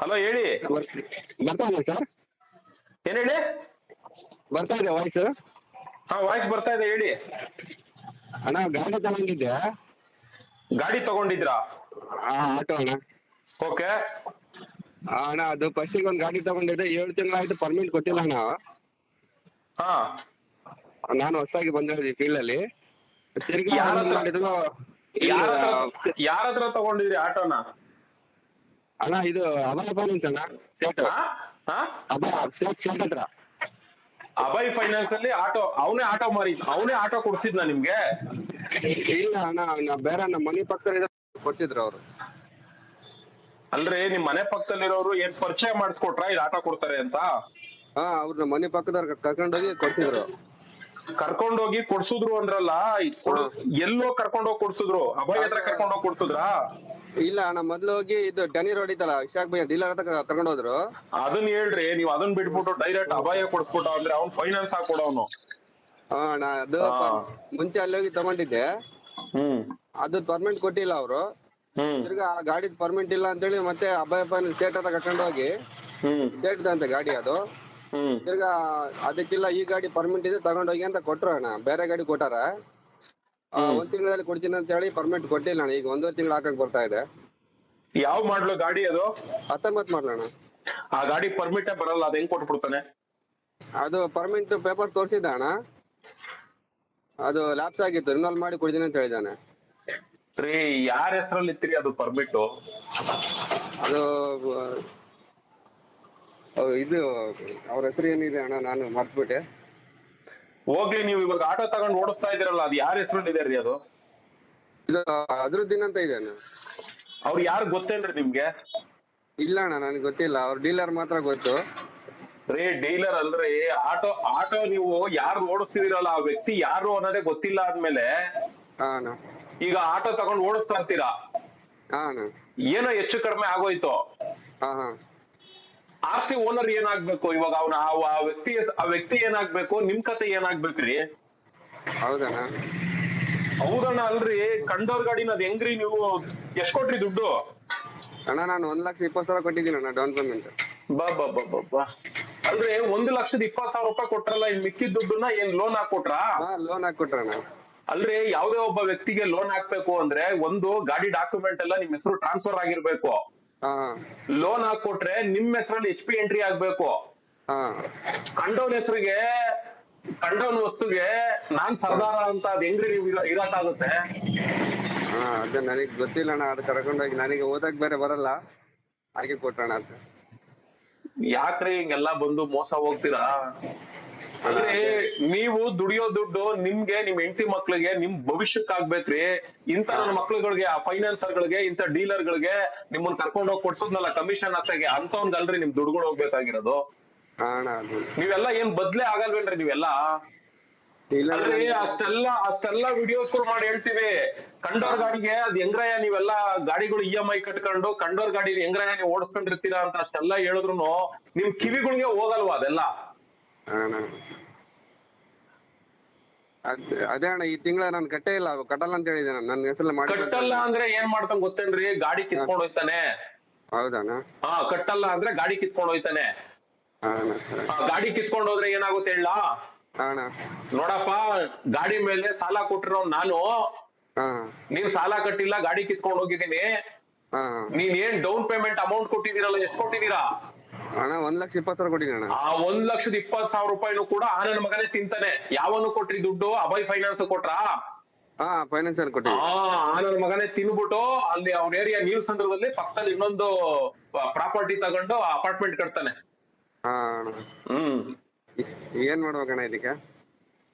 Hello ಹೇಳಿ. ಬರ್ತಾ ಇದೆ ಸರ್? ಏನ್ ಹೇಳಿ? ಬರ್ತಾ ಇದೆ ವಾಯ್ಸ್? ಹಾ ವಾಯ್ಸ್ ಬರ್ತಾ ಇದೆ ಹೇಳಿ. ಅಣ್ಣ ಗಾಡಿ ತಗೊಂಡಿದ್ದೆ. ಗಾಡಿ ತಗೊಂಡಿದ್ರಾ? ಆಟೋ ಅಣ್ಣ. ಓಕೆ. ಅಣ್ಣ ಅದು ಫಸ್ಟಿಗೆ ಒಂದು ಗಾಡಿ ತಗೊಂಡಿದ್ದೆ, 7 ತಿಂಗಳಾಯ್ತು, ಪರ್ಮಿಟ್ ಕೊಟ್ಟಿಲ್ಲ ಅಣ್ಣ. ಹಾ ನಾನು ಹೊಸದಾಗಿ ಬಂದಿರೋದು ಈ ಫೀಲ್ಡ್ ಅಲ್ಲಿ. ತಿರ್ಗಿ ಯಾರ ಹತ್ರ ಮಾಡಿದ್ರು ಯಾರ ಹತ್ರ ತಗೊಂಡಿದ್ರಿ ಆಟೋನ? ಅಣ್ಣ ಇದು ಅಭಯ ಫೈನಾನ್ಸ್ ಅಣ್ಣ, ಸೇಟ್. ಹಾ ಹಾ ಅಭಯ ಸೇಟ್ ಹತ್ರ. ಅಭಯ್ ಫೈನಾನ್ಸ್ ಅಲ್ಲಿ ಆಟೋ, ಅವನೇ ಆಟೋ ಅವನೇ ಆಟೋ ಕೊಡ್ಸಿದ್ನ ನಿಮ್ಗೆ? ಇಲ್ಲ ಅಣ್ಣ, ಬೇರೆ ನಮ್ಮ ಮನೆ ಪಕ್ಕದ ಕೊಡ್ಸಿದ್ರು ಅವರು. ಅಲ್ರಿ ನಿಮ್ ಮನೆ ಪಕ್ಕದಲ್ಲಿರೋರು ಏನ್ ಪರಿಚಯ ಮಾಡಿಸ್ಕೊಟ್ರ ಇದು ಆಟೋ ಕೊಡ್ತಾರೆ ಅಂತ? ಅವ್ರು ನಮ್ಮ ಮನೆ ಪಕ್ಕದವ್ರ ಕರ್ಕೊಂಡೋಗಿ ಕೊಡ್ಸಿದ್ರು. ಕರ್ಕೊಂಡೋಗಿ ಕೊಡ್ಸುದ್ರು ಅಂದ್ರಲ್ಲ, ಎಲ್ಲೋ ಕರ್ಕೊಂಡೋಗಿ ಕೊಡ್ಸುದ್ರು? ಅಭಯ್ ಹತ್ರ ಕರ್ಕೊಂಡೋಗಿ ಕೊಡ್ಸುದ್ರಾ? ಇಲ್ಲ ಅಣ್ಣ, ಮೊದ್ಲು ಹೋಗಿ ಇದು ಟನಿ ರೋಡ್ ಇತ್ತಲ್ಲ, ಇಶಾಕ್ ಭಯ್ಯ ಡೀಲರ್ ಹತ್ರ ಕರ್ಕೊಂಡು ಹೋದ್ರು. ಅದನ್ನ ಹೇಳ್ರಿ, ನೀವ್ ಅದನ್ನ ಬಿಟ್ಬಿಟ್ಟು ಡೈರೆಕ್ಟ್ ಅಭಯ ಕೊಡ್ಸ್ಬಿಟ್ಟ ಅಂದ್ರೆ ಅವ್ನ್ ಫೈನಾನ್ಸ್ ಹಾಕೊಡವನು. ಅಣ್ಣ ಅದು ಮುಂಚೆ ಅಲ್ಲಿ ಹೋಗಿ ತಗೊಂಡಿದ್ದೆ, ಅದು ಪರ್ಮಿಟ್ ಕೊಟ್ಟಿಲ್ಲ ಅವರು. ತಿರ್ಗಾ ಆ ಗಾಡಿದ್ ಪರ್ಮಿಟ್ ಇಲ್ಲ ಅಂತೇಳಿ ಮತ್ತೆ ಅಭಯ ಫೈನಾನ್ಸ್ ಸ್ಟೇಟ್ ಹತ್ರ ಕರ್ಕೊಂಡು ಹೋಗಿ, ಸ್ಟೇಟ್ ಅಂತೆ ಗಾಡಿ ಅದು. ತಿರ್ಗಾ ಅದಕ್ಕಿಲ್ಲ, ಈ ಗಾಡಿ ಪರ್ಮಿಟ್ ಇದೆ ತಗೊಂಡೋಗಿ ಅಂತ ಕೊಟ್ರು ಅಣ್ಣ. ಬೇರೆ ಗಾಡಿ ಕೊಟ್ಟಾರ. 1 ತಿಂಗಳಲ್ಲಿ ಕೊಡ್ತೀನಿ ಅಂತ ಹೇಳಿ ಪರ್ಮಿಟ್ ಕೊಟ್ಟಿಲ್ಲ ಅಣ್ಣ. ಈಗ 1.5 ತಿಂಗಳು ಹಾಕಕ್ ಬರ್ತಾ ಇದೆ. ಯಾವ ಮಾಡ್ಲು ಗಾಡಿ ಅದು? 19 ಮಾಡ್ಲಣ್ಣ. ಆ ಗಾಡಿ ಪರ್ಮಿಟ್ ಬರಲ್ಲ, ಅದ್ ಹೆಂಗ್ ಕೊಟ್ಬಿಡ್ತಾನೆ? ಅದು ಪರ್ಮಿಟ್ ಪೇಪರ್ ತೋರ್ಸಿದ್ದ ಅಣ್ಣ, ಅದು ಲ್ಯಾಪ್ಸ್ ಆಗಿತ್ತು, ರಿನೋಲ್ ಮಾಡಿ ಕೊಡ್ತೀನಿ ಅಂತ ಹೇಳಿದಾನೆ. ರೀ ಯಾರ ಹೆಸರಲ್ಲಿ ಇತ್ರಿ ಅದು ಪರ್ಮಿಟ್? ಅದು ಇದು ಅವ್ರ ಹೆಸರು ಏನಿದೆ ಅಣ್ಣ, ನಾನು ಮರ್ತ್ಬಿಟ್ಟೆ. ಹೋಗ್ಲಿ, ನೀವು ಇವಾಗ ಆಟೋ ತಗೊಂಡ್ ಓಡಿಸ್ತಾ ಇದೀರಲ್ಲ, ಅದು ಯಾರ ಹೆಸರಲ್ಲಿ ಇದೆ ರೀ ಅದು? ಇದು ಅದ್ರದ್ದಿನ ಅಂತ ಇದೆ ಅಣ್ಣ. ಅವ್ರು ಯಾರು ಗೊತ್ತೇನ್ರಿ ನಿಮ್ಗೆ? ಇಲ್ಲ ಅಣ್ಣ, ನನಗೆ ಗೊತ್ತಿಲ್ಲ, ಅವ್ರ ಡೀಲರ್ ಮಾತ್ರ ಗೊತ್ತು. ರೇ ಡೀಲರ್ ಅಲ್ರಿ, ಆಟೋ ನೀವು ಯಾರು ಓಡಿಸ್ತಿದಿರಲ್ಲ ಆ ವ್ಯಕ್ತಿ ಯಾರು ಅನ್ನೋದೇ ಗೊತ್ತಿಲ್ಲ ಆದ್ಮೇಲೆ ಈಗ ಆಟೋ ತಗೊಂಡ್ ಓಡಿಸ್ತಾ ಇರ್ತೀರಾ, ಏನೋ ಹೆಚ್ಚು ಕಡಿಮೆ ಆಗೋಯ್ತು, ಆರ್ ಸಿ ಓನರ್ ಏನಾಗ್ಬೇಕು ಇವಾಗ? ಅವನ ಆ ವ್ಯಕ್ತಿ ಏನಾಗ್ಬೇಕು? ನಿಮ್ ಕತೆ ಏನಾಗ್ಬೇಕ್ರಿ? ಹೌದಣ್ಣ? ಹೌದಣ್ಣ ಅಲ್ರಿ, ಕಂಡೋರ್ ಗಾಡಿನ ಅದ್ ಹೆಂಗ್ರಿ ನೀವು ಎಷ್ಟ್ ಕೊಟ್ರಿ ದುಡ್ಡು? ಅಣ್ಣ ನಾನು 1,20,000 ಕೊಟ್ಟಿದ್ದೀನಿ ಅಣ್ಣ ಡೌನ್ ಪೇಮೆಂಟ್. ಬಾ ಅಂದ್ರೆ 1,20,000 ರೂಪಾಯಿ ಕೊಟ್ರಲ್ಲ, ಇನ್ ಮಿಕ್ಕಿದ ದುಡ್ಡನ್ನ ಏನ್ ಲೋನ್ ಹಾಕೊಟ್ರ? ಲೋನ್ ಹಾಕೊಟ್ರಣ್ಣ. ಅಲ್ರಿ ಯಾವ್ದೇ ಒಬ್ಬ ವ್ಯಕ್ತಿಗೆ ಲೋನ್ ಹಾಕ್ಬೇಕು ಅಂದ್ರೆ ಒಂದು ಗಾಡಿ ಡಾಕ್ಯುಮೆಂಟ್ ಎಲ್ಲ ನಿಮ್ ಹೆಸರು ಟ್ರಾನ್ಸ್ಫರ್ ಆಗಿರ್ಬೇಕು. ಲೋನ್ ಹಾಕೊಟ್ರೆ ನಿಮ್ ಹೆಸರಲ್ಲಿ HP ಎಂಟ್ರಿ ಆಗ್ಬೇಕು. ಕಂಡೋನ್ ಹೆಸರಿಗೆ, ಕಂಡೋನ್ ವಸ್ತುಗೆ ನಾನ್ ಸರ್ದಾರ ಅಂತ ಅದ್ ಹೆಂಗ್ರಿ ನೀವು ಇರಕ್ಕಾಗುತ್ತೆ? ಅದೇ ನನಗ್ ಗೊತ್ತಿಲ್ಲ ಅಣ್ಣ, ಅದು ಕರ್ಕೊಂಡೋಗಿ ನನಗೆ ಓದಕ್ ಬೇರೆ ಬರಲ್ಲ, ಹಾಗೆ ಕೊಟ್ಟಣ ಅಂತ. ಯಾಕ್ರಿ ಹಿಂಗೆಲ್ಲಾ ಬಂದು ಮೋಸ ಹೋಗ್ತೀರಾ? ಅಂದ್ರೆ ನೀವು ದುಡಿಯೋ ದುಡ್ಡು ನಿಮ್ಗೆ, ನಿಮ್ ಹೆಂಡತಿ ಮಕ್ಳಿಗೆ, ನಿಮ್ ಭವಿಷ್ಯಕ್ಕೆ ಆಗ್ಬೇಕ್ರಿ. ಇಂತ ನನ್ನ ಮಕ್ಳುಗಳಿಗೆ, ಆ ಫೈನಾನ್ಸರ್ ಗಳಿಗೆ, ಇಂತ ಡೀಲರ್ ಗಳಿಗೆ ನಿಮ್ಮನ್ನ ಕರ್ಕೊಂಡ್ ಹೋಗಿ ಕೊಡ್ಸೋದ್ನಲ್ಲ ಕಮಿಷನ್ ಆಸೆಗೆ, ಅಂತವನ್ಗಲ್ರಿ ನಿಮ್ ದುಡ್ಡುಗಳು ಹೋಗ್ಬೇಕಾಗಿರೋದು. ನೀವೆಲ್ಲ ಏನ್ ಬದ್ಲೇ ಆಗಲ್ವೇನ್ರಿ ನೀವೆಲ್ಲ? ಅಲ್ರಿ ಅಷ್ಟೆಲ್ಲ ವಿಡಿಯೋಸ್ ಮಾಡಿ ಹೇಳ್ತೀವಿ, ಕಂಡೋರ್ ಗಾಡಿಗೆ ಅದ್ ಹೆಂಗ್ರಯ್ಯ ನೀವೆಲ್ಲ ಗಾಡಿಗಳು EMI ಕಟ್ಕೊಂಡು ಕಂಡೋರ್ ಗಾಡಿ ಹೆಂಗ್ರಯ್ಯ ನೀವು ಓಡಿಸ್ಕೊಂಡಿರ್ತೀರಾ ಅಂತ ಅಷ್ಟೆಲ್ಲ ಹೇಳಿದ್ರು ನಿಮ್ ಕಿವಿಗಳಿಗೆ ಹೋಗಲ್ವಾ ಅದೆಲ್ಲ? ಅದೇ ಅಣ್ಣ, ಈ ತಿಂಗಳ ನಾನು ಕಟ್ಟೇ ಇಲ್ಲ, ಕಟ್ಟಲ್ಲ ಅಂತ ಹೇಳಿದೆ ನಾನು. ನನ್ನ ಹೆಸರಲ್ಲಿ ಮಾಡಿ ಕಟ್ಟಲ್ಲ ಅಂದ್ರೆ ಏನ್ ಮಾಡ್ತಾನೆ ಗೊತ್ತೇನ್ರಿ? ಗಾಡಿ ಕಿತ್ಕೊಂಡ್ ಹೋಯ್ತಾನೆ. ಹೌದಣ್ಣ? ಕಟ್ಟಲ್ಲ ಅಂದ್ರೆ ಗಾಡಿ ಕಿತ್ಕೊಂಡ್ ಹೋಯ್ತಾನೆ. ಗಾಡಿ ಕಿತ್ಕೊಂಡ್ ಹೋದ್ರೆ ಏನಾಗುತ್ತೆ ಹೇಳ? ನೋಡಪ್ಪ, ಗಾಡಿ ಮೇಲೆ ಸಾಲ ಕೊಟ್ಟಿರೋ ನಾನು, ನೀನ್ ಸಾಲ ಕಟ್ಟಿಲ್ಲ, ಗಾಡಿ ಕಿತ್ಕೊಂಡ್ ಹೋಗಿದ್ದೀನಿ, ನೀನ್ ಏನ್ ಡೌನ್ ಪೇಮೆಂಟ್ ಅಮೌಂಟ್ ಕೊಟ್ಟಿದ್ದೀರಲ್ಲ, ಎಷ್ಟ್ ಕೊಟ್ಟಿದ್ದೀರಾ? ಅಣ್ಣ 1,20,000 ಕೊಟ್ಟಿದ್ದೀನಿ. ಆ 1,20,000 ರೂಪಾಯಿನೂ ಕೂಡ ಆ ನನ್ನ ಮಗನೇ ತಿಂತಾನೆ. ಯಾವನು ಕೊಟ್ರಿ ದುಡ್ಡು? ಅಭಯ್ ಫೈನಾನ್ಸ್ ಕೊಟ್ರಾ? ಫೈನಾನ್ಸ್ ಕೊಟ್ಟಿ. ಆ ನನ್ನ ಮಗನೇ ತಿನ್ಬಿಟ್ಟು ಅಲ್ಲಿ ಅವ್ನ ಏರಿಯಾ ನ್ಯೂಸ್ ಸಂದರ್ಭದಲ್ಲಿ ಪಕ್ಕದಲ್ಲಿ ಇನ್ನೊಂದು ಪ್ರಾಪರ್ಟಿ ತಗೊಂಡು ಅಪಾರ್ಟ್ಮೆಂಟ್ ಕಟ್ತಾನೆ. ಏನ್ ಮಾಡ್ಬೇಕಣ್ಣ ಇದಕ್ಕೆ?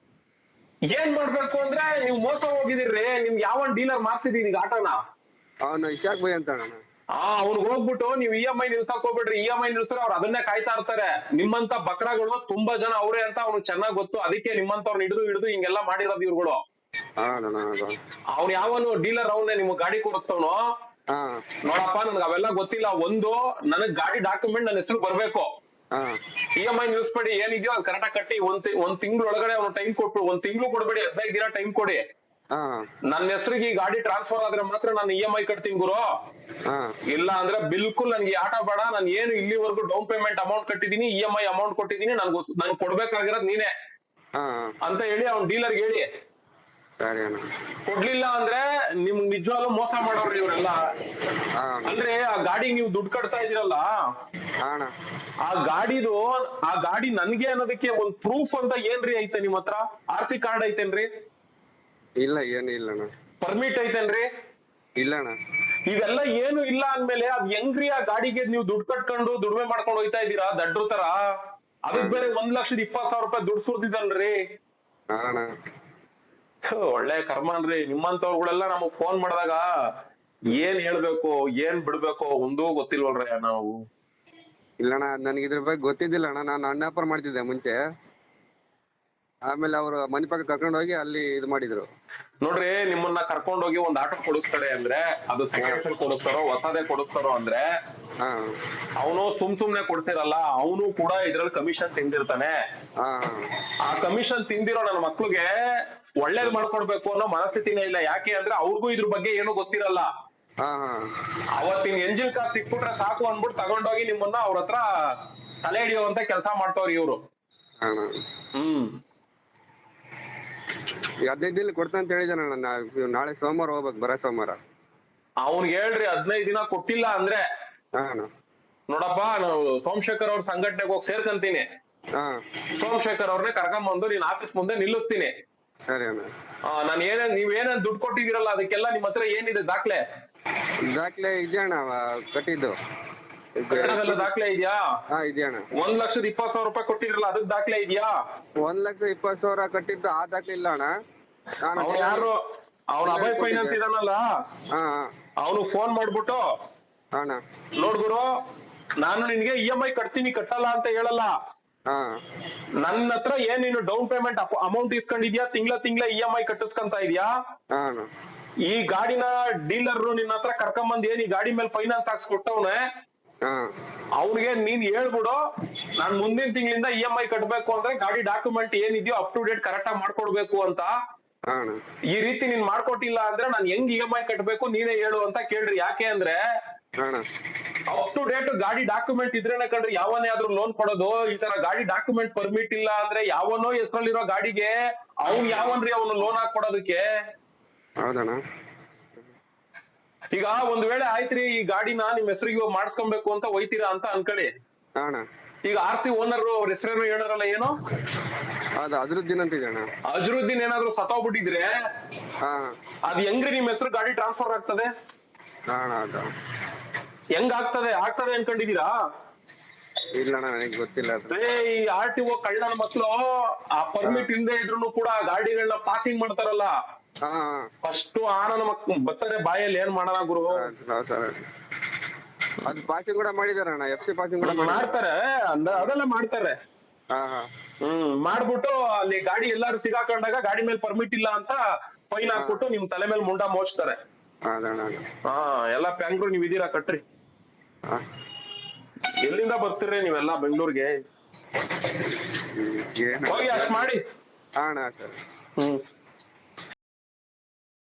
ಏನ್ ಮಾಡ್ಬೇಕು ಅಂದ್ರೆ ನೀವು ಮೋಸ ಹೋಗಿದಿರ್ರಿ. ನಿಮ್ಗೆ ಯಾವ ಡೀಲರ್ ಮಾಡ್ಸಿದೀನಿ ಈಗ ಆಟೋನ? ಅವನು ಇಶಾಕ್ ಭಯ್ ಅಂತ ಅಣ್ಣ. ಅವ್ನಿಗೆ ಹೋಗ್ಬಿಟ್ಟು ನೀವು EMI ನಿಲ್ಸಕ್ ಹೋಗ್ಬಿಡ್ರಿ. EMI ನಿಲ್ಸಿದ್ರೆ ಅವ್ರು ಅದನ್ನೇ ಕಾಯ್ತಾ ಇರ್ತಾರೆ. ನಿಮ್ಮಂತ ಬಕ್ರಾಗಳು ತುಂಬಾ ಜನ ಅವ್ರೆ ಅಂತ ಅವ್ನಿಗೆ ಚೆನ್ನಾಗ್ ಗೊತ್ತು. ಅದಕ್ಕೆ ನಿಮ್ಮಂತವ್ರನ್ನ ಹಿಡಿದು ಹಿಂಗೆಲ್ಲಾ ಮಾಡಿರೋದು ಇವ್ರುಗಳು. ಅವ್ನು ಯಾವನು ಡೀಲರ್ ಅವನೇ ನಿಮ್ಗೆ ಗಾಡಿ ಕೊಡಿಸ್ತವನು. ನೋಡಪ್ಪ, ನನ್ಗೆ ಅವೆಲ್ಲ ಗೊತ್ತಿಲ್ಲ. ಒಂದು, ನನಗ್ ಗಾಡಿ ಡಾಕ್ಯುಮೆಂಟ್ ನನ್ನ ಹೆಸರು ಬರ್ಬೇಕು. EMI ನಿಲ್ಸ್ಬೇಡಿ, ಏನಿದೆಯೋ ಅದು ಕರೆಕ್ಟಾಗಿ ಕಟ್ಟಿ ಒಂದ್ ತಿಂಗಳೊಳಗಡೆ ಅವ್ನು ಟೈಮ್ ಕೊಟ್ಟು, 1 ತಿಂಗಳು ಕೊಡ್ಬೇಡಿ, 15 ದಿನ ಟೈಮ್ ಕೊಡಿ. ಹಾ ನನ್ನ ಹೆಸರಿಗೆ ಈ ಗಾಡಿ ಟ್ರಾನ್ಸ್ಫರ್ ಆದ್ರೆ ಮಾತ್ರ ನಾನು EMI ಕಟ್ತೀನಿ ಗುರು. ಹಾ ಇಲ್ಲ ಅಂದ್ರೆ ಬಿಲ್ಕುಲ್ ನನ್ಗೆ ಆಟ ಬೇಡ. ನಾನು ಏನು ಇಲ್ಲಿವರೆಗೂ ಡೌನ್ ಪೇಮೆಂಟ್ ಅಮೌಂಟ್ ಕಟ್ಟಿದೀನಿ, EMI ಅಮೌಂಟ್ ಕೊಟ್ಟಿದೀನಿ, ನನ್ಗೆ ಕೊಡ್ಬೇಕಾಗಿರೋದ್ ನೀನೇ ಹಾ ಅಂತ ಹೇಳಿ ಅವ್ನ್ ಡೀಲರ್ಗೆ ಹೇಳಿ. ಸರಿ ಅಣ್ಣ. ಕೊಡ್ಲಿಲ್ಲ ಅಂದ್ರೆ ನಿಮ್ಗ್ ನಿಜವಾಗ್ಲೂ ಮೋಸ ಮಾಡೋರು ಇವ್ರೆಲ್ಲ. ಹಾ ಅಂದ್ರೆ ಆ ಗಾಡಿ ನೀವು ದುಡ್ಡು ಕಟ್ತಾ ಇದೀರಲ್ಲ, ಅಣ್ಣ ಆ ಗಾಡಿ ನನ್ಗೆ ಅನ್ನೋದಕ್ಕೆ ಒಂದ್ ಪ್ರೂಫ್ ಅಂತ ಏನ್ರಿ ಐತೆ ನಿಮ್ ಹತ್ರ? RC ಕಾರ್ಡ್ ಐತೇನ್ರಿ? ಇಲ್ಲ ಏನು ಇಲ್ಲ ಅಣ್ಣ. ಪರ್ಮಿಟ್ ಐತೇನ್ರಿ? ಇಲ್ಲ ಅಣ್ಣ. ಇವೆಲ್ಲ ಏನು ಇಲ್ಲ ಅಂದ್ಮೇಲೆ ಅದ್ ಹೆಂಗ್ರಿ ಆ ಗಾಡಿಗೆ ನೀವು ದುಡ್ಡು ಕಟ್ಕೊಂಡು ದುಡಿಮೆ ಮಾಡ್ಕೊಂಡು ಹೋಯ್ತಾ ಇದೀರಾ ದಡ್ರು ತರ? ಅದಕ್ ಬೇರೆ 1,20,000 ರೂಪಾಯಿ ದುಡ್ಡು ಸುರ್ದಿದಲ್ರಿ. ಅಣ್ಣ ಒಳ್ಳೆ ಕರ್ಮನ್ರಿ. ನಿಮ್ಮಂತವ್ರುಗಳೆಲ್ಲ ನಮಗ್ ಫೋನ್ ಮಾಡಿದಾಗ ಏನ್ ಹೇಳ್ಬೇಕು ಏನ್ ಬಿಡ್ಬೇಕು ಒಂದೂ ಗೊತ್ತಿಲ್ವಲ್ರಿ ನಾವು. ಇಲ್ಲಣ್ಣ ನನ್ಗೆ ಇದ್ರ ಬಗ್ಗೆ ಗೊತ್ತಿದ್ದಿಲ್ಲ ಅಣ್ಣ. ನಾನು ಅಣ್ಣಾಪುರ ಮಾಡ್ತಿದ್ದೆ ಮುಂಚೆ. ಆಮೇಲೆ ಅವ್ರು ಮನೆ ಪಕ್ಕ ಕರ್ಕೊಂಡು ಹೋಗಿ ಅಲ್ಲಿ ಇದು ಮಾಡಿದ್ರು. ನೋಡ್ರಿ, ನಿಮ್ಮನ್ನ ಕರ್ಕೊಂಡ್ ಹೋಗಿ ಒಂದ್ ಆಟೋ ಕೊಡಿಸ್ತಾರೆ ಅಂದ್ರೆ ಅದು ಸೆಕೆಂಡ್ ಹ್ಯಾಂಡ್ ಕೊಡಿಸ್ತಾರೋ ಹೊಸದೇ ಕೊಡಿಸ್ತಾರೋ ಅಂದ್ರೆ ಹಾ ಅವನು ಸುಮ್ನೆ ಕೊಡ್ಸಿರಲ್ಲ. ಅವನು ಕೂಡ ಇದ್ರಲ್ಲಿ ಕಮಿಷನ್ ತಿಂದಿರ್ತಾನೆ. ಹಾ ಆ ಕಮಿಷನ್ ತಿಂದಿರೋ ನನ್ನ ಮಕ್ಳಿಗೆ ಒಳ್ಳೇದ್ ಮಾಡ್ಕೊಡ್ಬೇಕು ಅನ್ನೋ ಮನಸ್ಥಿತಿನೇ ಇಲ್ಲ. ಯಾಕೆ ಅಂದ್ರೆ ಅವ್ರಿಗೂ ಇದ್ರ ಬಗ್ಗೆ ಏನು ಗೊತ್ತಿರಲ್ಲ. ಹಾ ಹಾ ಅವತ್ತಿನ ಎಂಜಿನ್ ಕಾರ್ ಸಿಕ್ಬಿಟ್ರೆ ಸಾಕು ಅಂದ್ಬಿಟ್ಟು ತಗೊಂಡೋಗಿ ನಿಮ್ಮನ್ನ ಅವ್ರ ಹತ್ರ ತಲೆ ಹಿಡಿಯುವಂತ ಕೆಲಸ ಮಾಡ್ತವ್ರಿ ಇವ್ರು. ಈ 15 ದಿನ ಕೊಡ್ತಾ ಅಂತ ಹೇಳಿದಾನ. ನಾಳೆ ಸೋಮವಾರ ಹೋಗ್ಬೇಕು, ಬರೋ ಸೋಮವಾರ. ಅವ್ನ್ಗೆ ಹೇಳ್ರಿ 15 ದಿನ ಕೊಟ್ಟಿಲ್ಲ ಅಂದ್ರೆ ಹಾ ನೋಡಪ್ಪ, ನಾವು ಸೋಮಶೇಖರ್ ಅವ್ರ ಸಂಘಟನೆಗೆ ಹೋಗಿ ಸೇರ್ಕಂತೀನಿ. ಹಾ ಸೋಮಶೇಖರ್ ಅವ್ರನ್ನೇ ಕರ್ಕೊಂಡ್ಬಂದು ನೀನ್ ಆಫೀಸ್ ಮುಂದೆ ನಿಲ್ಲಿಸ್ತೀನಿ. ಸರಿ ಅಣ್ಣ. ನಾನು ನೀವೇನೇನ್ ದುಡ್ಡು ಕೊಟ್ಟಿದ್ದೀರಲ್ಲ ಅದಕ್ಕೆಲ್ಲ ನಿಮ್ ಹತ್ರ ಏನಿದೆ ದಾಖಲೆ? ದಾಖಲೆ ಇದೆ ಅಣ್ಣ, ಕಟ್ಟಿದ್ದು ಕಟ್ಟಡದೆಲ್ಲ ದಾಖಲೆ ಇದೆಯಾ? ಹಾ ಇದೆ ಅಣ್ಣ. 1,20,000 ರೂಪಾಯಿ ಕೊಟ್ಟಿದ್ರಲ್ಲ ಅದಕ್ಕೆ ದಾಖಲೆ ಇದೆಯಾ? 1,20,000 ಕಟ್ಟಿದ್ದು ಆ ದಾಖಲೆ ಇಲ್ಲ ಅಣ್ಣ. ನಾನು ಅವ್ನು ಯಾರು, ಅವ್ನು ಅಭಯ್ ಫೈನಾನ್ಸ್ ಇದಾನಲ್ಲ, ಹಾ ಅವನು ಫೋನ್ ಮಾಡ್ಬಿಟ್ಟು ಅಣ್ಣ ನೋಡ್ಗುರು, ನಾನು ನಿನ್ಗೆ EMI ಕಟ್ತೀನಿ ಕಟ್ಟಲ್ಲ ಅಂತ ಹೇಳಲ್ಲ. ಹಾ ನನ್ನ ಹತ್ರ ಏನ್ ನೀನು ಡೌನ್ ಪೇಮೆಂಟ್ ಅಮೌಂಟ್ ಇಸ್ಕೊಂಡಿದ್ಯಾ, ತಿಂಗಳ EMI ಕಟ್ಟಿಸ್ಕೊಂತ ಇದೀಯಾ? ಹಾ ಅಣ್ಣ. ಈ ಗಾಡಿನ ಡೀಲರ್ ನಿನ್ನ ಹತ್ರ ಕರ್ಕೊಂಬಂದ್ ಏನ್ ಈ ಗಾಡಿ ಮೇಲೆ ಫೈನಾನ್ಸ್ ಹಾಕ್ಸ್ಕೊಟ್ಟವ್ನೆ, ಹಾ ಅವ್ನಿಗೆ ನೀನ್ ಹೇಳ್ಬಿಡು ನಾನ್ ಮುಂದಿನ ತಿಂಗಳಿಂದ EMI ಕಟ್ಬೇಕು ಅಂದ್ರೆ ಗಾಡಿ ಡಾಕ್ಯುಮೆಂಟ್ ಏನಿದೆಯೋ ಅಪ್ ಟು ಡೇಟ್ ಕರೆಕ್ಟ್ ಆಗಿ ಮಾಡ್ಕೊಡ್ಬೇಕು ಅಂತ. ಹಾ ಅಣ್ಣ. ಈ ರೀತಿ ನೀನ್ ಮಾಡ್ಕೊಟ್ಟಿಲ್ಲ ಅಂದ್ರೆ ನಾನ್ ಹೆಂಗ್ EMI ಕಟ್ಬೇಕು ನೀನೇ ಹೇಳು ಅಂತ ಕೇಳ್ರಿ. ಯಾಕೆ ಅಂದ್ರೆ ಅಣ್ಣ ಅಪ್ ಟು ಡೇಟ್ ಗಾಡಿ ಡಾಕ್ಯುಮೆಂಟ್ ಇದ್ರೇನೆ ಕಂಡ್ರೆ ಯಾವನೇ ಆದ್ರೂ ಲೋನ್ ಕೊಡೋದು. ಈ ತರ ಗಾಡಿ ಡಾಕ್ಯುಮೆಂಟ್ ಪರ್ಮಿಟ್ ಇಲ್ಲ ಅಂದ್ರೆ ಯಾವನೋ ಹೆಸರಲ್ಲಿರೋ ಗಾಡಿಗೆ ಯಾವನ್ರಿ ಅವನು ಲೋನ್ ಹಾಕೊಡೋದಕ್ಕೆ? ಹೌದಣ್ಣ. ಈಗ ಒಂದ್ ವೇಳೆ ಆಯ್ತ್ರಿ, ಈ ಗಾಡಿನ ನಿಮ್ ಹೆಸರಿಗೆ ಮಾಡಿಸ್ಕೊಬೇಕು ಅಂತ ಹೋಯ್ತೀರಾ ಅಂತ ಅನ್ಕೊಳ್ಳಿ. ಅಣ್ಣ ಈಗ RC ಓನರ್ ಅವ್ರ ಹೆಸರೇನು ಹೇಳಿದ್ರಲ್ಲ, ಏನು ಅದು ಅದ್ರದ್ದಿನ ಅಂತ ಇದೆ ಅಣ್ಣ. ಅಜರುದ್ದೀನ್ ಏನಾದ್ರು ಸತ್ತೋಗ್ಬಿಟ್ಟಿದ್ರೆ ಹಾ ಅದ್ ಹೆಂಗ್ರಿ ನಿಮ್ ಹೆಸರು ಗಾಡಿ ಟ್ರಾನ್ಸ್ಫರ್ ಆಗ್ತದೆ? ಅಣ್ಣ ಅದು ಹೆಂಗ್ ಆಗ್ತದೆ ಅನ್ಕೊಂಡಿದೀರಾ? ಇಲ್ಲ ಅಣ್ಣ, ನನಗೆ ಗೊತ್ತಿಲ್ಲ ಅದು. ಈ RTO ಕಳ್ಳನ ಮಕ್ಳು ಆ ಪರ್ಮಿಟ್ ಇಲ್ಲದೆ ಇದ್ರು ಕೂಡ ಗಾಡಿಗಳನ್ನ ಪಾಸಿಂಗ್ ಮಾಡ್ತಾರಲ್ಲ, ಹಾ ಫಸ್ಟ್ ಆನನ ಮಕ್ಳು ಬರ್ತಾರೆ ಬಾಯಲ್ಲಿ ಏನ್ ಮಾಡೋಣ ಗುರು. ಸರ್ ಅದು ಪಾಸಿಂಗ್ ಕೂಡ ಮಾಡಿದಾರೆ ಅಣ್ಣ, FC ಪಾಸಿಂಗ್ ಕೂಡ ಮಾಡ್ತಾರೆ, ಅದೆಲ್ಲ ಮಾಡ್ತಾರೆ. ಹಾ ಹಾ ಮಾಡ್ಬಿಟ್ಟು ಅಲ್ಲಿ ಗಾಡಿ ಎಲ್ಲಾರು ಸಿಗಾಕೊಂಡಾಗ ಗಾಡಿ ಮೇಲೆ ಪರ್ಮಿಟ್ ಇಲ್ಲ ಅಂತ ಫೈನ್ ಹಾಕ್ಬಿಟ್ಟು ನಿಮ್ ತಲೆ ಮೇಲೆ ಮುಂಡ ಮೋಚ್ತಾರೆ. ಎಲ್ಲ ಪ್ಯಾಂಗ್ರು ನೀವ್ ಇದೀರಾ ಕಟ್ರಿ. ಎಲ್ಲಿಂದ ಬರ್ತೀರಿ ನೀವೆಲ್ಲ ಬೆಂಗಳೂರಿಗೆ? ಹೋಗಿ ಅಷ್ಟ್ ಮಾಡಿ. ಅಣ್ಣ ಸರ್.